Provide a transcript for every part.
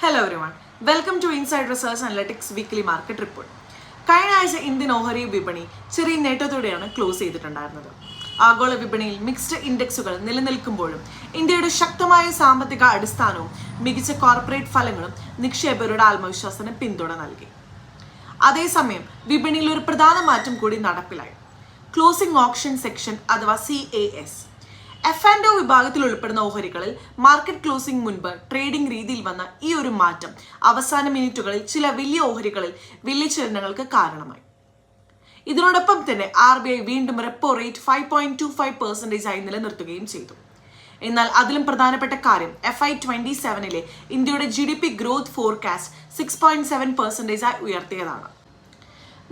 Hello everyone, welcome to Inside Research Analytics Weekly Market Report. കഴിഞ്ഞ ആഴ്ച Indian ഓഹരി വിപണി ചെറിയ നേട്ടത്തോടെയാണ് ക്ലോസ് ചെയ്തിട്ടുണ്ടായിരുന്നത്. ആഗോള വിപണിയിൽ മിക്സ്ഡ് ഇൻഡെക്സുകൾ നിലനിൽക്കുമ്പോഴും ഇന്ത്യയുടെ ശക്തമായ സാമ്പത്തിക അടിസ്ഥാനവും മികച്ച കോർപ്പറേറ്റ് ഫലങ്ങളും നിക്ഷേപകരുടെ ആത്മവിശ്വാസത്തിന് പിന്തുണ നൽകി. അതേസമയം വിപണിയിൽ ഒരു പ്രധാന മാറ്റം കൂടി നടപ്പിലായി. ക്ലോസിംഗ് ഓപ്ഷൻ സെക്ഷൻ അഥവാ CAS. F&O വിഭാഗത്തിൽ ഉൾപ്പെടുന്ന ഓഹരികളിൽ മാർക്കറ്റ് ക്ലോസിംഗ് മുൻപ് ട്രേഡിംഗ് രീതിയിൽ വന്ന ഈ ഒരു മാറ്റം അവസാന മിനിറ്റുകളിൽ ചില വലിയ ഓഹരികളിൽ വലിയ ചലനങ്ങൾക്ക് കാരണമായി. ഇതിനോടൊപ്പം തന്നെ RBI വീണ്ടും റെപ്പോ റേറ്റ് 5.25% ആയി നിലനിർത്തുകയും ചെയ്തു. എന്നാൽ അതിലും പ്രധാനപ്പെട്ട കാര്യം FY27 ഇന്ത്യയുടെ GDP ഗ്രോത്ത് ഫോർകാസ്റ്റ് 6.7% ആയി ഉയർത്തിയതാണ്.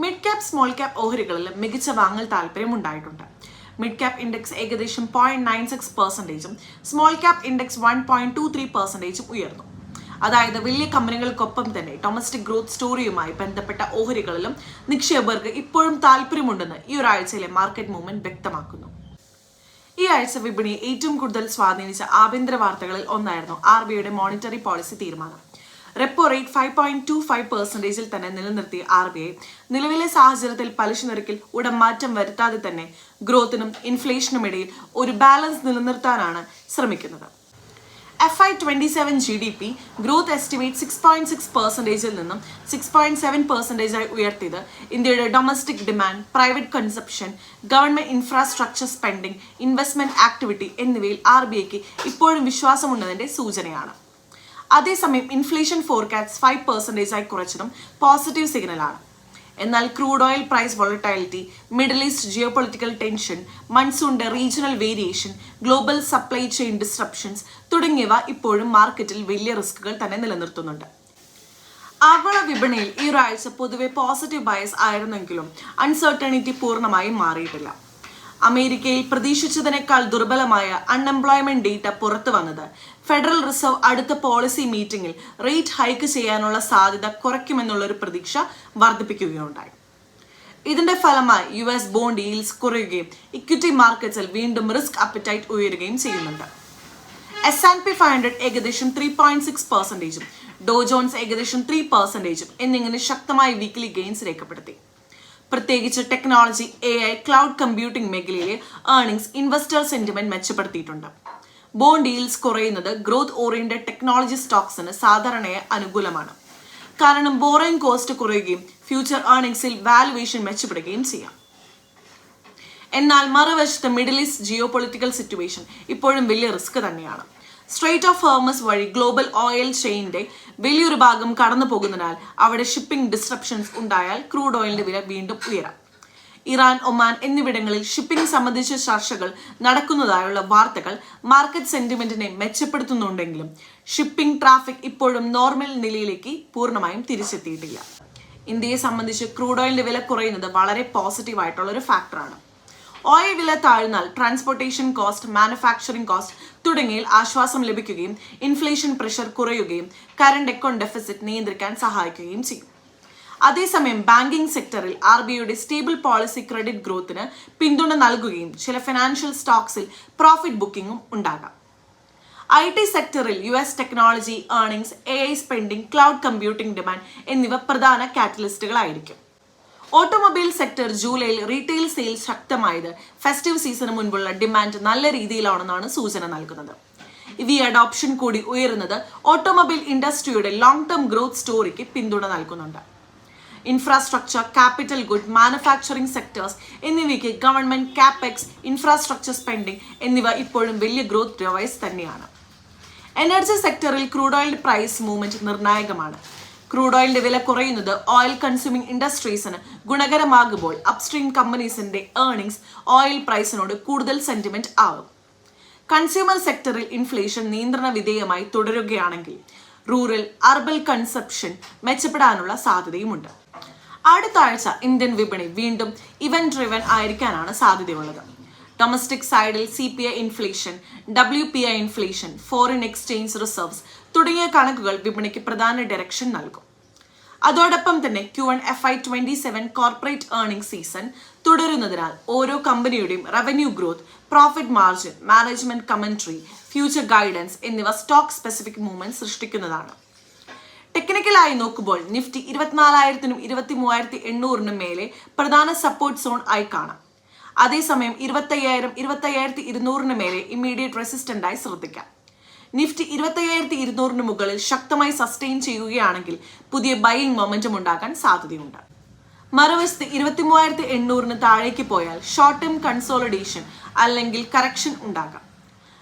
മിഡ് ക്യാപ് സ്മോൾ ക്യാപ് ഓഹരികളിൽ മികച്ച വാങ്ങൽ താല്പര്യം ഉണ്ടായിട്ടുണ്ട്. മിഡ് ക്യാപ് ഇൻഡെക്സ് ഏകദേശം 0.96%, സ്മോൾ ക്യാപ് ഇൻഡെക്സ് 1.23% ഉയർന്നു. അതായത് വലിയ കമ്പനികൾക്കൊപ്പം തന്നെ ഡൊമസ്റ്റിക് ഗ്രോത്ത് സ്റ്റോറിയുമായി ബന്ധപ്പെട്ട ഓഹരികളിലും നിക്ഷേപകർക്ക് ഇപ്പോഴും താല്പര്യമുണ്ടെന്ന് ഈ ഒരാഴ്ചയിലെ മാർക്കറ്റ് മൂവ്മെന്റ് വ്യക്തമാക്കുന്നു. ഈ ആഴ്ച വിപണിയെ ഏറ്റവും കൂടുതൽ സ്വാധീനിച്ച ആഭ്യന്തര വാർത്തകളിൽ ഒന്നായിരുന്നു RBIയുടെ മോണിറ്ററി പോളിസി തീരുമാനം. റെപ്പോ റേറ്റ് 5.25% തന്നെ നിലനിർത്തിയ RBI നിലവിലെ സാഹചര്യത്തിൽ പലിശ നിരക്കിൽ ഉടൻ മാറ്റം വരുത്താതെ തന്നെ ഗ്രോത്തിനും ഇൻഫ്ലേഷനും ഇടയിൽ ഒരു ബാലൻസ് നിലനിർത്താനാണ് ശ്രമിക്കുന്നത്. FY27 GDP ഗ്രോത്ത് എസ്റ്റിമേറ്റ് 6.6%-ൽ നിന്നും 6.7% ആയി ഉയർത്തിയത് ഇന്ത്യയുടെ domestic demand, private consumption, government infrastructure spending, investment activity എന്നിവയിൽ RBIക്ക് ഇപ്പോഴും വിശ്വാസമുള്ളതിന്റെ സൂചനയാണ്. അതേസമയം ഇൻഫ്ലേഷൻ ഫോർകാസ്റ്റ് 5% ആയി കുറച്ചതും പോസിറ്റീവ് സിഗ്നലാണ്. എന്നാൽ crude oil price volatility, middle east geopolitical tension, മൺസൂണിന്റെ regional variation, global supply chain disruptions തുടങ്ങിയവ ഇപ്പോഴും മാർക്കറ്റിൽ വലിയ റിസ്കുകൾ തന്നെ നിലനിർത്തുന്നുണ്ട്. ആഗോള വിപണിയിൽ ഈ ഒരാഴ്ച പൊതുവെ പോസിറ്റീവ് ബയസ് ആയിരുന്നെങ്കിലും അൺസർട്ടനിറ്റി പൂർണ്ണമായും മാറിയിട്ടില്ല. അമേരിക്കയിൽ പ്രതീക്ഷിച്ചതിനേക്കാൾ ദുർബലമായ അൺഎംപ്ലോയ്മെന്റ് ഡേറ്റ പുറത്തു വന്നത് ഫെഡറൽ റിസർവ് അടുത്ത പോളിസി മീറ്റിംഗിൽ റേറ്റ് ഹൈക്ക് ചെയ്യാനുള്ള സാധ്യത കുറയ്ക്കുമെന്നുള്ളൊരു പ്രതീക്ഷ വർദ്ധിപ്പിക്കുകയുണ്ടായി. ഇതിന്റെ ഫലമായി US ബോണ്ട് yields കുറയുകയും ഇക്വിറ്റി മാർക്കറ്റ്സിൽ വീണ്ടും റിസ്ക് അപ്പറ്റൈറ്റ് ഉയരുകയും ചെയ്യുന്നുണ്ട്. S&P 500 ഏകദേശം 3.6%, ഡോ ജോൺസ് ഏകദേശം 3% എന്നിങ്ങനെ ശക്തമായ വീക്ക്ലി ഗെയിൻസ് രേഖപ്പെടുത്തി. പ്രത്യേകിച്ച് ടെക്നോളജി, AI, ക്ലൗഡ് കമ്പ്യൂട്ടിംഗ് മേഖലയിലെ ഏർണിംഗ്സ് ഇൻവെസ്റ്റർ സെന്റിമെന്റ് മെച്ചപ്പെടുത്തിയിട്ടുണ്ട്. ബോണ്ട് yields കുറയുന്നത് ഗ്രോത്ത് ഓറിയന്റഡ് ടെക്നോളജി സ്റ്റോക്സിന് സാധാരണയായി അനുകൂലമാണ്. കാരണം ബോറോയിങ് കോസ്റ്റ് കുറയുകയും ഫ്യൂച്ചർ ഏർണിംഗ്സിൽ വാലുവേഷൻ മെച്ചപ്പെടുകയും ചെയ്യാം. എന്നാൽ മറുവശത്ത് middle east geopolitical situation ഇപ്പോഴും വലിയ റിസ്ക് തന്നെയാണ്. സ്ട്രെയിറ്റ് ഓഫ് ഹോർമസ് വഴി ഗ്ലോബൽ ഓയിൽ ചെയിനിന്റെ വലിയൊരു ഭാഗം കടന്നു പോകുന്നതിനാൽ അവിടെ ഷിപ്പിംഗ് ഡിസ്റപ്ഷൻസ് ഉണ്ടായാൽ ക്രൂഡ് ഓയിലിന്റെ വില വീണ്ടും ഉയരാം. ഇറാൻ, ഒമാൻ എന്നിവിടങ്ങളിൽ ഷിപ്പിംഗ് സംബന്ധിച്ച ചർച്ചകൾ നടക്കുന്നതായുള്ള വാർത്തകൾ മാർക്കറ്റ് സെന്റിമെന്റിനെ മെച്ചപ്പെടുത്തുന്നുണ്ടെങ്കിലും ഷിപ്പിംഗ് ട്രാഫിക് ഇപ്പോഴും നോർമൽ നിലയിലേക്ക് പൂർണ്ണമായും തിരിച്ചെത്തിയിട്ടില്ല. ഇന്ത്യയെ സംബന്ധിച്ച് ക്രൂഡ് ഓയിലിന്റെ വില കുറയുന്നത് വളരെ പോസിറ്റീവ് ആയിട്ടുള്ള ഒരു ഫാക്ടറാണ്. ഓയിൽ വില താഴ്ന്നാൽ ട്രാൻസ്പോർട്ടേഷൻ കോസ്റ്റ്, മാനുഫാക്ചറിംഗ് കോസ്റ്റ് തുടങ്ങിയതിൽ ആശ്വാസം ലഭിക്കുകയും ഇൻഫ്ലേഷൻ പ്രഷർ കുറയുകയും കറന്റ് അക്കൗണ്ട് ഡെഫിസിറ്റ് നിയന്ത്രിക്കാൻ സഹായിക്കുകയും ചെയ്യും. അതേസമയം ബാങ്കിംഗ് സെക്ടറിൽ RBIയുടെ സ്റ്റേബിൾ പോളിസി ക്രെഡിറ്റ് ഗ്രോത്തിന് പിന്തുണ നൽകുകയും ചില ഫിനാൻഷ്യൽ സ്റ്റോക്സിൽ പ്രോഫിറ്റ് ബുക്കിംഗും ഉണ്ടാകാം. IT സെക്ടറിൽ US technology earnings, AI spending, cloud computing demand എന്നിവ പ്രധാന കാറ്റലിസ്റ്റുകളായിരിക്കും. ഓട്ടോമൊബൈൽ സെക്ടർ ജൂലൈയിൽ റീറ്റെയിൽ സെയിൽസ് ശക്തമായത് ഫെസ്റ്റീവ് സീസണിന് മുൻപുള്ള ഡിമാൻഡ് നല്ല രീതിയിലാണെന്നാണ് സൂചന നൽകുന്നത്. EV അഡോപ്ഷൻ കൂടി ഉയരുന്നത് ഓട്ടോമൊബൈൽ ഇൻഡസ്ട്രിയുടെ ലോങ് ടേം ഗ്രോത്ത് സ്റ്റോറിക്ക് പിന്തുണ നൽകുന്നുണ്ട്. Infrastructure, capital good, manufacturing sectors എന്നിവയ്ക്ക് ഗവൺമെന്റ് കാപ്പെക്സ്, ഇൻഫ്രാസ്ട്രക്ചർ സ്പെൻഡിംഗ് എന്നിവ ഇപ്പോഴും വലിയ ഗ്രോത്ത് ഡ്രൈവേഴ്സ് തന്നെയാണ്. എനർജി സെക്ടറിൽ ക്രൂഡ് ഓയിൽ പ്രൈസ് മൂവ്മെന്റ് നിർണായകമാണ്. ക്രൂഡ് ഓയിലിന്റെ വില കുറയുന്നത് ഓയിൽ കൺസ്യൂമിംഗ് ഇൻഡസ്ട്രീസിന് ഗുണകരമാകുമ്പോൾ അപ്സ്ട്രീം കമ്പനീസിന്റെ ഏർണിംഗ്സ് ഓയിൽ പ്രൈസിനോട് കൂടുതൽ സെന്റിമെന്റ് ആകും. കൺസ്യൂമർ സെക്ടറിൽ ഇൻഫ്ലേഷൻ നിയന്ത്രണ വിധേയമായി തുടരുകയാണെങ്കിൽ റൂറൽ, അർബൻ കൺസപ്ഷൻ മെച്ചപ്പെടാനുള്ള സാധ്യതയുമുണ്ട്. അടുത്ത ആഴ്ച ഇന്ത്യൻ വിപണി വീണ്ടും ഇവന്റ് ഡ്രിവൻ ആയിരിക്കാനാണ് സാധ്യതയുള്ളത്. ഡൊമസ്റ്റിക് സൈഡിൽ CPI inflation, WPI inflation, foreign exchange reserves തുടങ്ങിയ കണക്കുകൾ വിപണിക്ക് പ്രധാന ഡയറക്ഷൻ നൽകും. അതോടൊപ്പം തന്നെ Q1 FY27 corporate earning season തുടരുന്നതിനാൽ ഓരോ കമ്പനിയുടെയും revenue growth, profit margin, management commentary, future guidance എന്നിവ സ്റ്റോക്ക് സ്പെസിഫിക് മൂവ്മെന്റ് സൃഷ്ടിക്കുന്നതാണ്. ടെക്നിക്കലായി നോക്കുമ്പോൾ നിഫ്റ്റി 24,000-നും 23,800-നും മേലെ പ്രധാന സപ്പോർട്ട് സോൺ ആയി കാണാം. അതേസമയം 25,000-25,200-ന് മേലെ ഇമ്മീഡിയറ്റ് റെസിസ്റ്റന്റ് ആയി ശ്രദ്ധിക്കാം. നിഫ്റ്റി 25,200-ന് മുകളിൽ ശക്തമായി സസ്റ്റെയിൻ ചെയ്യുകയാണെങ്കിൽ പുതിയ ബൈയിങ് മൊമെന്റം ഉണ്ടാകാൻ സാധ്യതയുണ്ട്. മറുവശത്ത് 23,800-ന് താഴേക്ക് പോയാൽ ഷോർട്ട് ടേം കൺസോളിഡേഷൻ അല്ലെങ്കിൽ കറക്ഷൻ ഉണ്ടാകാം.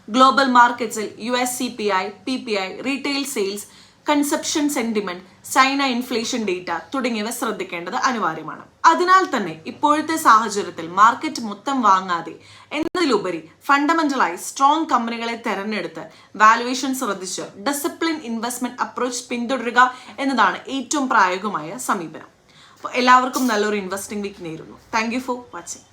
ഗ്ലോബൽ മാർക്കറ്റ്സിൽ US CPI, PPI, retail sales, consumption sentiment, China inflation data തുടങ്ങിയവ ശ്രദ്ധിക്കേണ്ടത് അനിവാര്യമാണ്. അതിനാൽ തന്നെ ഇപ്പോഴത്തെ സാഹചര്യത്തിൽ മാർക്കറ്റ് മൊത്തം വാങ്ങാതെ എന്നതിലുപരി ഫണ്ടമെന്റലായി സ്ട്രോങ് കമ്പനികളെ തെരഞ്ഞെടുത്ത് വാലുവേഷൻ ശ്രദ്ധിച്ച് ഡിസിപ്ലിൻ ഇൻവെസ്റ്റ്മെന്റ് അപ്രോച്ച് പിന്തുടരുക എന്നതാണ് ഏറ്റവും പ്രായോഗികമായ സമീപനം. അപ്പോൾ എല്ലാവർക്കും നല്ലൊരു ഇൻവെസ്റ്റിംഗ് വീക്ക് നേരുന്നു. Thank you for watching.